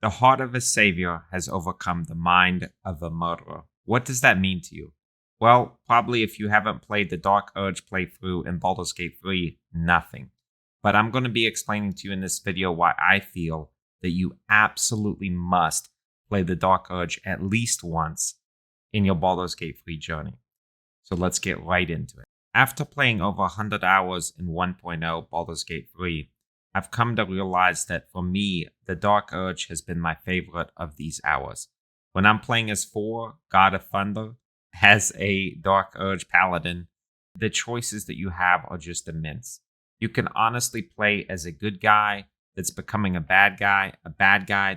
The heart of a savior has overcome the mind of a murderer. What does that mean to you? Well, probably if you haven't played the Dark Urge playthrough in Baldur's Gate 3, nothing. But I'm going to be explaining to you in this video why I feel that you absolutely must play the Dark Urge at least once in your Baldur's Gate 3 journey. So let's get right into it. After playing over 100 hours in 1.0 Baldur's Gate 3, I've come to realize that for me, the Dark Urge has been my favorite of these hours. When I'm playing as 4, God of Thunder, as a Dark Urge Paladin, the choices that you have are just immense. You can honestly play as a good guy that's becoming a bad guy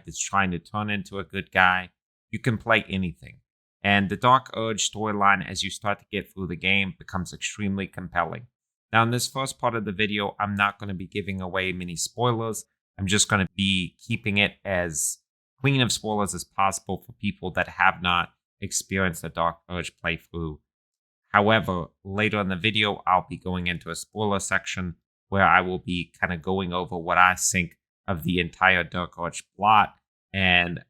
that's trying to turn into a good guy. You can play anything. And the Dark Urge storyline, as you start to get through the game, becomes extremely compelling. Now, in this first part of the video, I'm not going to be giving away many spoilers. I'm just going to be keeping it as clean of spoilers as possible for people that have not experienced the Dark Urge playthrough. However, later in the video, I'll be going into a spoiler section where I will be kind of going over what I think of the entire Dark Urge plot and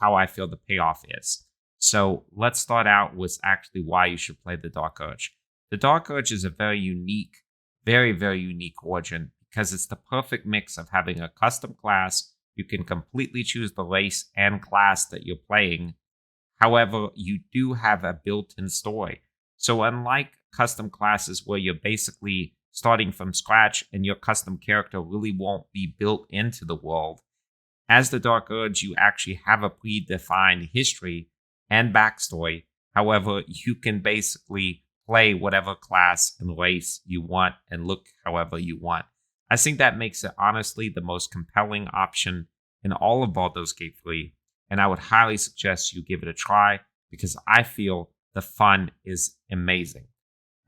how I feel the payoff is. So let's start out with actually why you should play the Dark Urge. The Dark Urge is a very unique, very, very unique origin because it's the perfect mix of having a custom class. You can completely choose the race and class that you're playing. However, you do have a built-in story. So unlike custom classes where you're basically starting from scratch and your custom character really won't be built into the world, as the Dark Urge, you actually have a predefined history and backstory. However, you can basically play whatever class and race you want and look however you want. I think that makes it honestly the most compelling option in all of Baldur's Gate 3, and I would highly suggest you give it a try because I feel the fun is amazing.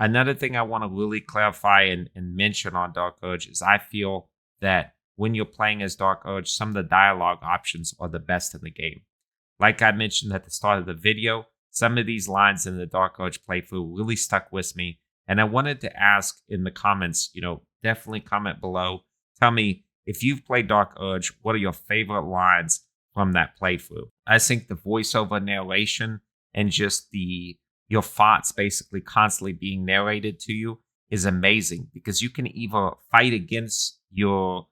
Another thing I want to really clarify and mention on Dark Urge is I feel that when you're playing as Dark Urge, some of the dialogue options are the best in the game. Like I mentioned at the start of the video, some of these lines in the Dark Urge playthrough really stuck with me. And I wanted to ask in the comments, definitely comment below. Tell me if you've played Dark Urge, what are your favorite lines from that playthrough? I think the voiceover narration and just your thoughts basically constantly being narrated to you is amazing because you can either fight against your,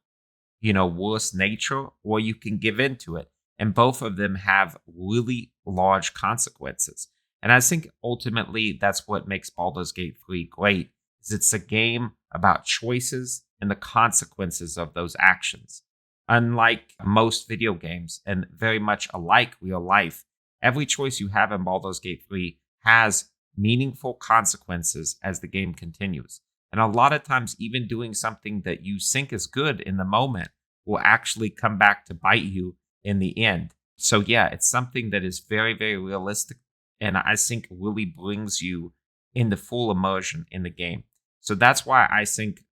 worst nature or you can give in to it. And both of them have really large consequences. And I think ultimately that's what makes Baldur's Gate 3 great, is it's a game about choices and the consequences of those actions. Unlike most video games, and very much alike real life, every choice you have in Baldur's Gate 3 has meaningful consequences as the game continues. And a lot of times, even doing something that you think is good in the moment will actually come back to bite you in the end. So yeah, it's something that is very, very realistic and I think really brings you into full immersion in the game. So that's why I think,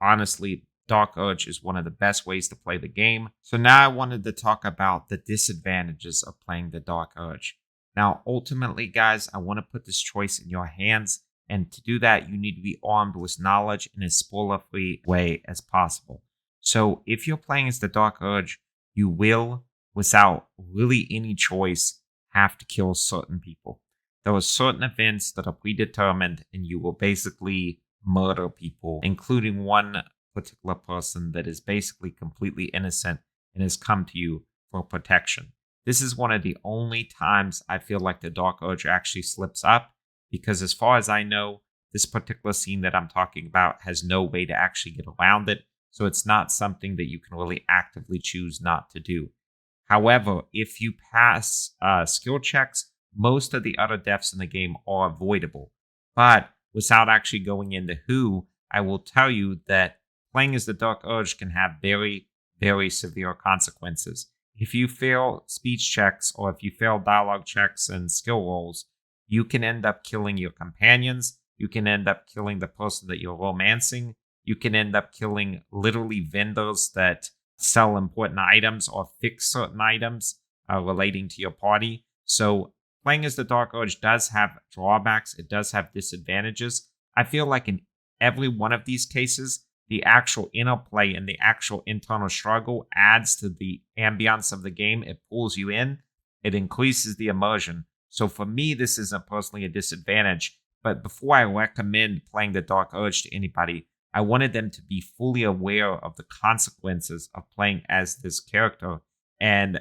honestly, Dark Urge is one of the best ways to play the game. So now I wanted to talk about the disadvantages of playing the Dark Urge. Now, ultimately, guys, I want to put this choice in your hands. And to do that, you need to be armed with knowledge in as spoiler-free way as possible. So if you're playing as the Dark Urge, you will, without really any choice, have to kill certain people. There are certain events that are predetermined, and you will basically murder people, including one particular person that is basically completely innocent and has come to you for protection. This is one of the only times I feel like the Dark Urge actually slips up, because as far as I know, this particular scene that I'm talking about has no way to actually get around it, so it's not something that you can really actively choose not to do. However, if you pass skill checks, most of the other deaths in the game are avoidable. But without actually going into who, I will tell you that playing as the Dark Urge can have very, very severe consequences. If you fail speech checks or if you fail dialogue checks and skill rolls, you can end up killing your companions. You can end up killing the person that you're romancing. You can end up killing literally vendors that sell important items or fix certain items relating to your party. So playing as the Dark Urge does have drawbacks. It does have disadvantages. I feel like in every one of these cases, the actual interplay and the actual internal struggle adds to the ambiance of the game. It pulls you in, it increases the immersion. So for me, this isn't personally a disadvantage. But before I recommend playing the Dark Urge to anybody, I wanted them to be fully aware of the consequences of playing as this character. And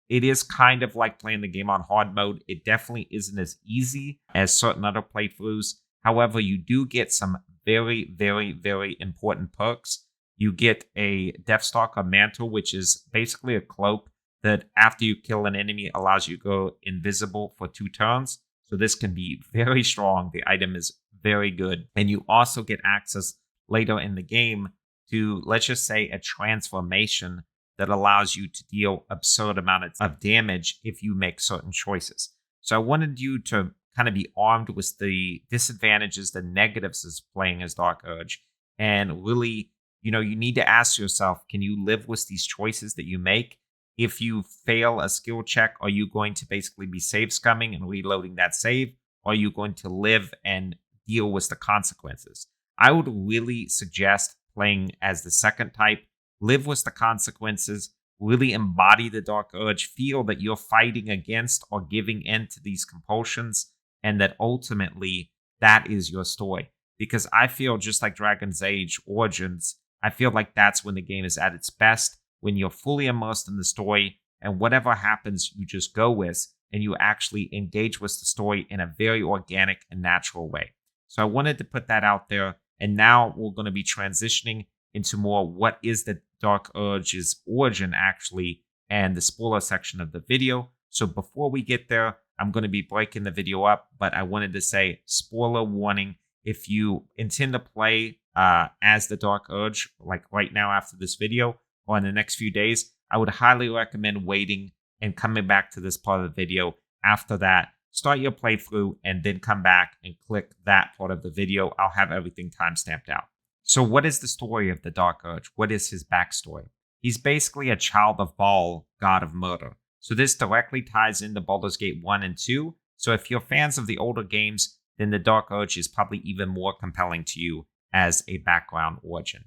it is kind of like playing the game on hard mode. It definitely isn't as easy as certain other playthroughs. However, you do get some very, very, very important perks. You get a Deathstalker Mantle, which is basically a cloak that after you kill an enemy allows you to go invisible for 2 turns. So this can be very strong. The item is very good. And you also get access later in the game to, let's just say, a transformation that allows you to deal absurd amounts of damage if you make certain choices. So I wanted you to kind of be armed with the disadvantages, the negatives of playing as Dark Urge. And really, you need to ask yourself, can you live with these choices that you make? If you fail a skill check, are you going to basically be save scumming and reloading that save? Or are you going to live and deal with the consequences? I would really suggest playing as the second type. Live with the consequences, really embody the Dark Urge, feel that you're fighting against or giving in to these compulsions, and that ultimately that is your story. Because I feel just like Dragon's Age Origins, I feel like that's when the game is at its best, when you're fully immersed in the story, and whatever happens, you just go with, and you actually engage with the story in a very organic and natural way. So I wanted to put that out there, and now we're going to be transitioning into more what is the Dark Urge's origin actually, and the spoiler section of the video. So before we get there, I'm going to be breaking the video up, but I wanted to say spoiler warning. If you intend to play as the Dark Urge, like right now after this video or in the next few days, I would highly recommend waiting and coming back to this part of the video. After that, start your playthrough and then come back and click that part of the video. I'll have everything timestamped out. So what is the story of the Dark Urge? What is his backstory? He's basically a child of Baal, god of murder. So this directly ties into Baldur's Gate 1 and 2. So if you're fans of the older games, then the Dark Urge is probably even more compelling to you as a background origin.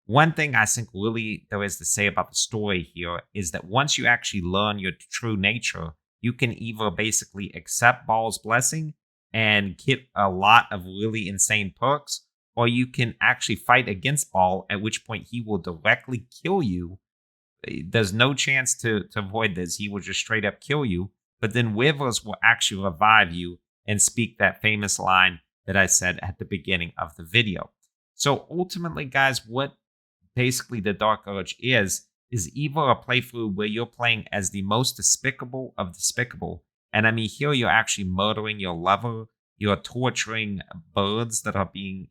One thing I think really there is to say about the story here is that once you actually learn your true nature, you can either basically accept Baal's blessing and get a lot of really insane perks, or you can actually fight against Baal, at which point he will directly kill you. There's no chance to avoid this. He will just straight up kill you. But then Withers will actually revive you and speak that famous line that I said at the beginning of the video. So ultimately, guys, what basically the Dark Urge is either a playthrough where you're playing as the most despicable of despicable. And I mean, here you're actually murdering your lover. You're torturing birds that are being,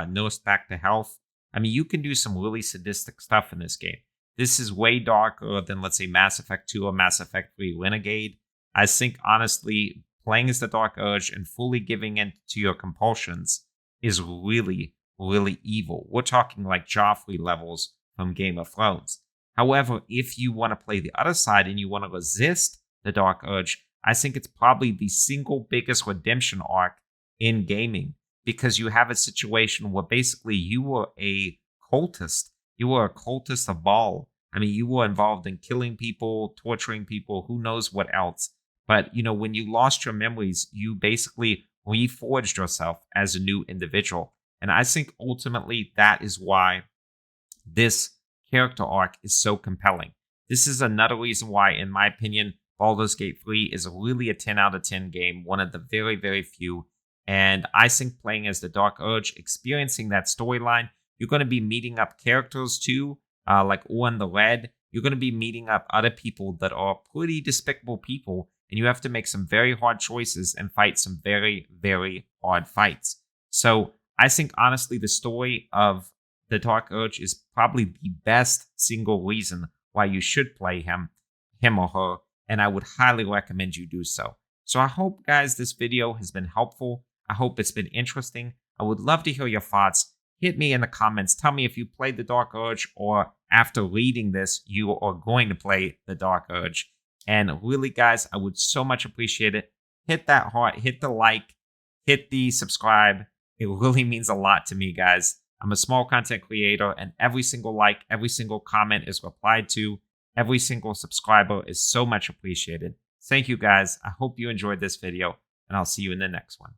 nursed back to health. I mean, you can do some really sadistic stuff in this game. This is way darker than, let's say, Mass Effect 2 or Mass Effect 3 Renegade. I think, honestly, playing as the Dark Urge and fully giving in to your compulsions is really, really evil. We're talking like Joffrey levels from Game of Thrones. However, if you want to play the other side and you want to resist the Dark Urge, I think it's probably the single biggest redemption arc in gaming, because you have a situation where basically you were a cultist. You were a cultist of Baal. I mean, you were involved in killing people, torturing people, who knows what else. But, when you lost your memories, you basically reforged yourself as a new individual. And I think ultimately that is why this character arc is so compelling. This is another reason why, in my opinion, Baldur's Gate 3 is really a 10 out of 10 game, one of the very, very few. And I think playing as the Dark Urge, experiencing that storyline, you're going to be meeting up characters too, like Owen the Red. You're going to be meeting up other people that are pretty despicable people, and you have to make some very hard choices and fight some very, very hard fights. So I think, honestly, the story of the Dark Urge is probably the best single reason why you should play him or her, and I would highly recommend you do so. So I hope, guys, this video has been helpful. I hope it's been interesting. I would love to hear your thoughts. Hit me in the comments. Tell me if you played the Dark Urge, or after reading this, you are going to play the Dark Urge. And really, guys, I would so much appreciate it. Hit that heart, hit the like, hit the subscribe. It really means a lot to me, guys. I'm a small content creator, and every single like, every single comment is replied to. Every single subscriber is so much appreciated. Thank you guys. I hope you enjoyed this video, and I'll see you in the next one.